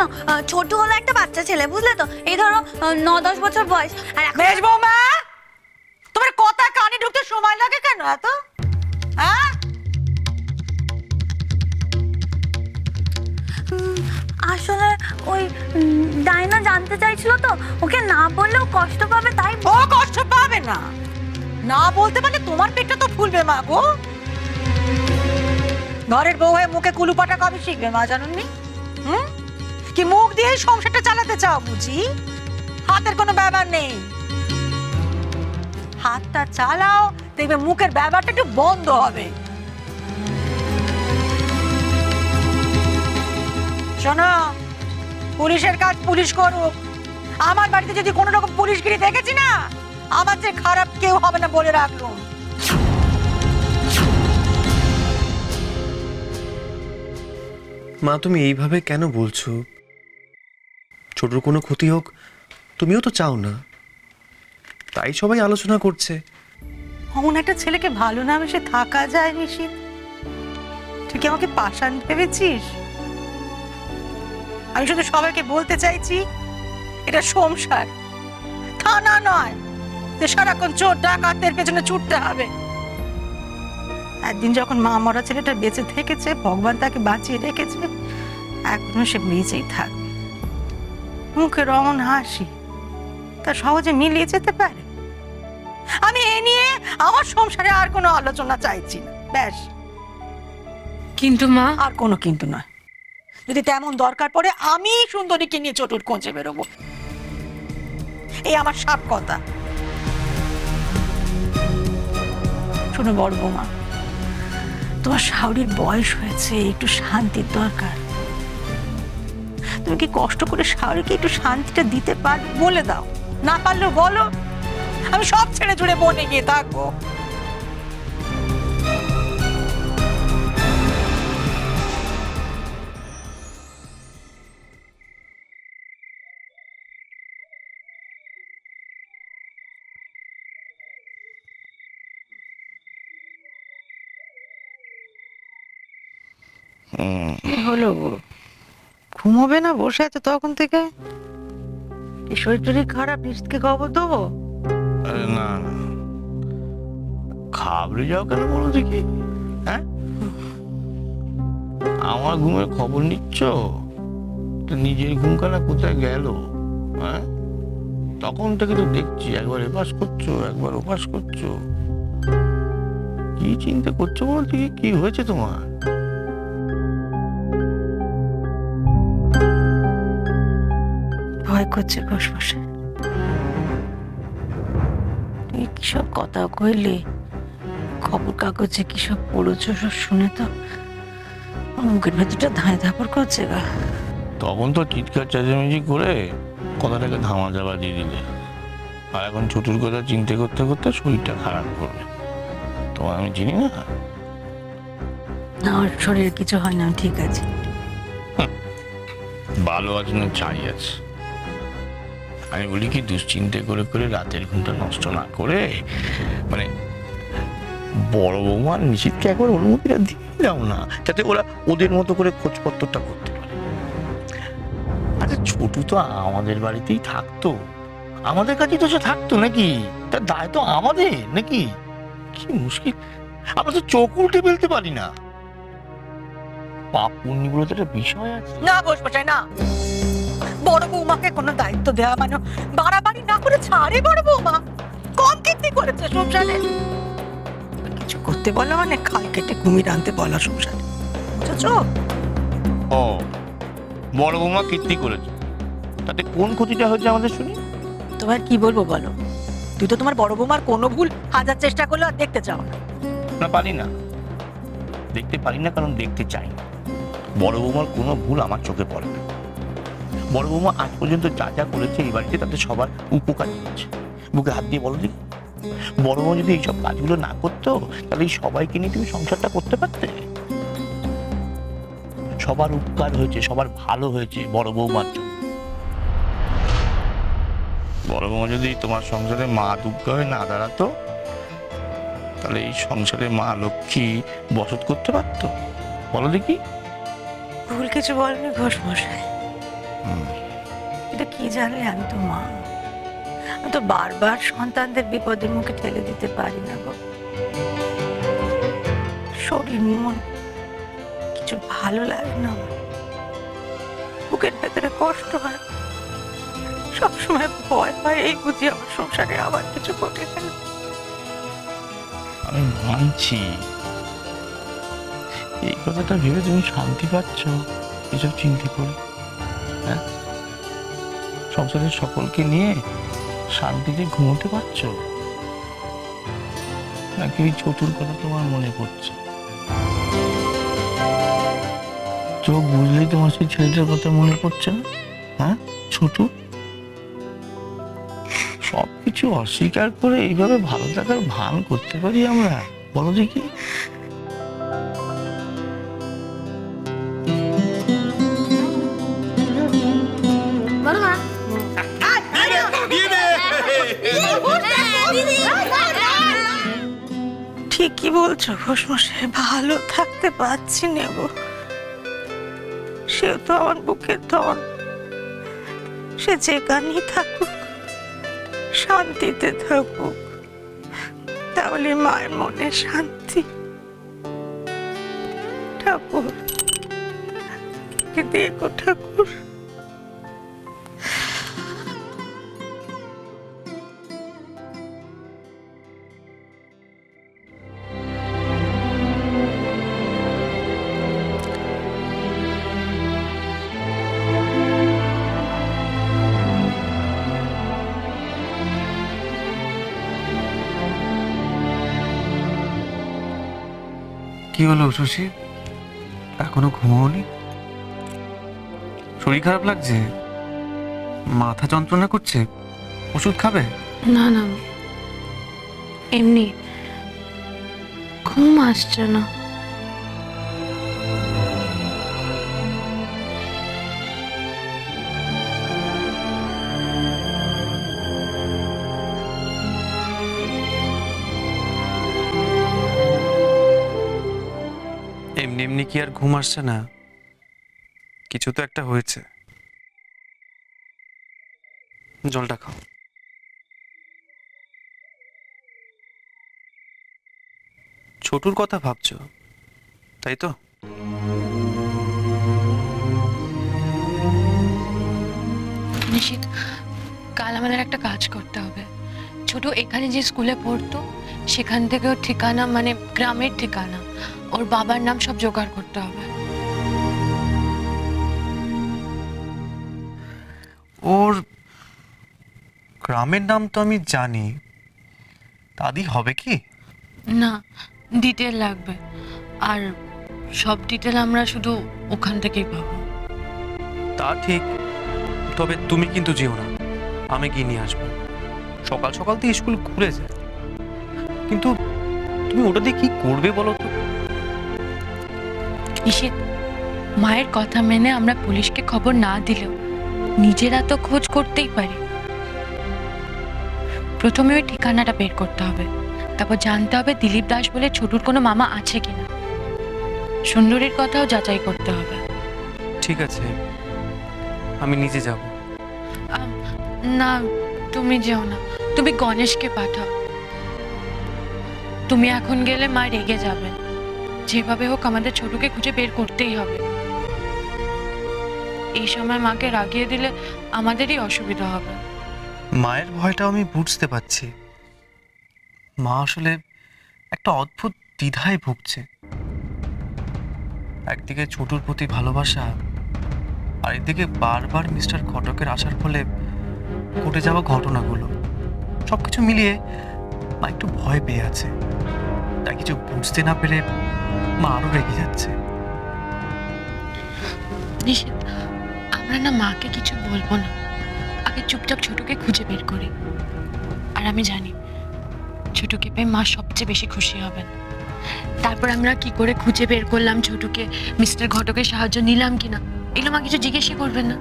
শোনো, ছোট হলো একটা বাচ্চা ছেলে, বুঝলে তো? এই ধরো 9-10 বছর বয়স। আর এখন বেশ বৌমা, তোমার কথা কানে ঢুকতে সময় লাগে কেন এত? হ্যাঁ, আসলে ওই ডাইনা জানতে চাইছিল তো, ওকে না বললেও কষ্ট পাবে, তাই। ও কষ্ট পাবে না, না বলতে পারলে তোমার পেটটা তো ফুলবে মা গো। ঘরের বউ হয়ে মুখে কুলুপাটা কবে শিখবে মা, জানুননি? হুম, কি মুখ দিয়ে সংসারটা চালাতে চাও বুঝি? হাতের কোনো ব্যাপার নেই। হাতটা চালাও, দেখবে মুখের ব্যাপারটা একটু বন্ধ হবে। শোনো, পুলিশের কাজ পুলিশ করুক। আমার বাড়িতে যদি কোনো রকম পুলিশগিরি দেখেছি না, আমার চেয়ে খারাপ কেউ হবে না বলে রাখলাম। মা, তুমি এইভাবে কেন বলছো? ছোটর কোনো ক্ষতি হোক তুমিও তো চাও না, তাই সবাই আলোচনা করছে। অমন একটা ছেলেকে ভালো না বেশে থাকা যায় নিশিত? তুই কি আমাকে পাষাণ ভেবেছিস? আমি শুধু সবাইকে বলতে চাইছি, এটা সংসার, থানা নয় যে সারাক্ষণ চোর ডাকাতের পেছনে ছুটতে হবে। একদিন যখন মা মরা ছেলেটা বেঁচে থেকেছে, ভগবান তাকে বাঁচিয়ে রেখেছে, এখনো সে বেঁচেই থাকবে। মুখের অমন হাসি তা সহজে মিলিয়ে যেতে পারে? আমি এ নিয়ে আমার সংসারে আর কোনো আলোচনা চাইছি না, ব্যাস। কিন্তু মা, আর কোনো কিন্তু নয়। যদি তেমন দরকার পড়ে আমি সুন্দরীকে নিয়ে চটুর খোঁজে বেরোবো, এই আমার সাপ কথা। শোনো বড় বৌমা, তোমার শাওরির বয়স হয়েছে, একটু শান্তির দরকার। তুমি কি কষ্ট করে শাওরিকে একটু শান্তিটা দিতে পারবে? বলে দাও, না পারলেও বলো, আমি সব ছেড়ে ছুড়ে বনে গিয়ে থাকবো। কি হলো গো, ঘুমোবে না? বসে আছে তখন থেকে। কি শরীর টরীর খারাপ? নিশ্চিতকে খবর দেবো? আরে না না, খাবড়ে যাও কেন বলো দেখি? হ্যাঁ, আমার ঘুমের খবর নিচ্ছ তো নিজের ঘুমখানা কোথায় গেল? হ্যাঁ, তখন থেকে তো দেখছি একবার এপাশ করছো একবার ওপাশ করছো। কি চিন্তা করছো বলো দেখি, কি হয়েছে তোমার? ভয় করছে ঘোষমশাই। তুমি কিসব কথা কইলে, খবর কাগজে কিসব পড়েছো সব শুনে তো আমার মুখের ভেতরটা ধাঁয় ধাপড় করছে গা। তখন তো চিৎকার চেঁচামেচি করে কথাটাকে ধামা চাপা দিয়ে দিলে, আর এখন ছোটুর কথা চিন্তা করতে করতে শরীরটা খারাপ করবে। তোমার আমি চিনি না? না, আমার শরীরে কিছু হয় না, আমি ঠিক আছে। ভালো আছে না চাই আছে? আমি বলি কি, দুশ্চিন্তে করে করে রাতের ঘুমটা নষ্ট না করে মানে বড় বৌমা নিশিতকে একবার অনুমতিটা দিয়ে দাও না, যাতে ওরা ওদের মতো করে খোঁজপত্রটা করতে পারে। আচ্ছা, ছোটু তো আমাদের বাড়িতেই থাকতো, আমাদের কাছেই তো সে থাকতো নাকি? তার দায় তো আমাদের নাকি? কি মুশকিল, আমরা তো চোখ উল্টে ফেলতে পারি না। পাপ পুণ্য বলে তো একটা বিষয় আছে। না ঘোষমশাই না, বড় বৌমাকে কোনো দায়িত্ব দেওয়া মানে বাড়াবাড়ি না করে ছাড়ে। বড় বৌমা কম কীর্তি করেছে সংসারে। কিছু করতে বলা মানে খাল কেটে কুমির আনতে বলা সংসারে, বুঝেছো? ও, বড় বৌমা কীর্তি করেছে, তাতে কোন ক্ষতিটা হয়েছে আমাদের শুনি? তোমার কি বলবো বলো? তুই তো তোমার বড় বৌমার কোনো ভুল হাজার চেষ্টা করলে আর দেখতে চাও না। না, পারি না, দেখতে পারি না, কারণ দেখতে চাই না। বড় বৌমার কোনো ভুল আমার চোখে পড়ে না। বড় বৌমা আজ পর্যন্ত যা যা করেছে এই বাড়িতে, তাতে সবার উপকার হয়েছে। বুকে হাত দিয়ে বলো দেখি, বড় বৌমা যদি এইসব কাজগুলো না করতো, তাহলে এই সবাইকে নিয়ে তুমি সংসারটা করতে পারতে? সবার উপকার হয়েছে, সবার ভালো হয়েছে বড় বৌমার জন্য। বড় বৌমা যদি তোমার সংসারে মা দুর্গা হয়ে না দাঁড়াতো, তাহলে এই সংসারে মা লক্ষ্মী বসত করতে পারতো? বলো দেখি। ভুল কিছু বলেনি ঘোষমশাই, কিন্তু কি জানলে, আমি তো মা, আমি তো বারবার সন্তানদের বিপদের মুখে ঠেলে দিতে পারি না গো। শরীর মন কিছু ভালো লাগে না আমার, বুকের ভেতরে কষ্ট হয়, সবসময় ভয় হয় এই বুঝি আমার সংসারে আবার কিছু ঘটে গেল। আমি মানছি, এই কথাটা ভেবে তুমি শান্তি পাচ্ছ এসব চিন্তা করে? হ্যাঁ, সংসারের সকলকে নিয়ে শান্তিতে ঘুমোতে পারছো নাকি ওই চতুর কথা তোমার মনে পড়ছে? চোখ বুঝলেই তোমার সেই ছেলেটার কথা মনে পড়ছে না? হ্যাঁ ছোট, সবকিছু অস্বীকার করে এইভাবে ভালো থাকার ভান করতে পারি আমরা? বলো দেখি। ঠিকই বলছো ঘোষমশাই, ভালো থাকতে পারছি না গো। সেও তো আমার বুকের ধন, সে যেখানেই থাকুক শান্তিতে থাকুক, তাহলে মায়ের মনে শান্তি। ঠাকুর দেখো ঠাকুর। কি হলো শশী, এখনো ঘুমোওনি? শরীর খারাপ লাগছে? মাথা যন্ত্রণা করছে? ওষুধ খাবে? না না, এমনি ঘুম আসছে না। এমনি এমনি কি আর ঘুম আসছে না? কিছু তো একটা হয়েছে। জলটা খাও। ছোটুর কথা ভাবছো, তাই তো? নিশিত, কাল আমাদের একটা কাজ করতে হবে। ছোট এখানে যে স্কুলে পড়তো সেখান থেকে ওর ঠিকানা, মানে গ্রামের ঠিকানা, ওর বাবার নাম সব জোগাড় করতে হবে। ওর গ্রামের নাম তো আমি জানি, দাদি হবে কি? না, ডিটেল লাগবে, আর সব ডিটেল আমরা শুধু ওখান থেকেই পাবো। তা ঠিক, তবে তুমি কিন্তু যেও না, আমি গিয়ে নিয়ে আসবো। সকাল সকাল তো স্কুল খুলে যায়, কিন্তু তুমি ওটা দিয়ে কি করবে বলো তো? নিশিত, মায়ের কথা মেনে আমরা পুলিশকে খবর না দিলেও নিজেরা তো খোঁজ করতেই পারি। প্রথমে ওই ঠিকানাটা বের করতে হবে, তারপর জানতে হবে দিলীপ দাস বলে ছোটুর কোনো মামা আছে কিনা। সুন্দরীর কথাও যাচাই করতে হবে। ঠিক আছে, আমি নিজে যাব। না, তুমি যেও না, তুমি গণেশকে পাঠাও। তুমি এখন গেলে মা রেগে যাবেন। যেভাবে হোক আমাদের ছোটকে খুঁজে বের করতেই হবে। এই সময় মাকে রাগিয়ে দিলে আমাদেরই অসুবিধা হবে। মায়ের ভয়টা আমি বুঝতে পারছি। মা আসলে একটা অদ্ভুত দ্বিধায় ভুগছে। একদিকে ছোটুর প্রতি ভালোবাসা, আর একদিকে বারবার মিস্টার ঘটকের আসার ফলে ঘটে যাওয়া ঘটনাগুলো, সবকিছু মিলিয়ে মা একটু ভয় পেয়ে আছে। তাই কিছু বুঝতে না পেরে মা আরো রেগে যাচ্ছে। নিশিত, আমরা না মাকে কিছু বলবো না, আগে চুপচাপ ছোটকে খুঁজে বের করি। আর আমি জানি ছোটকে পেয়ে মা সবচেয়ে বেশি খুশি হবেন। তারপর আমরা কি করে খুঁজে বের করলাম ছোটকে, মিস্টার ঘটকের সাহায্য নিলাম কিনা, এগুলো মা কিছু জিজ্ঞেসই করবেন না।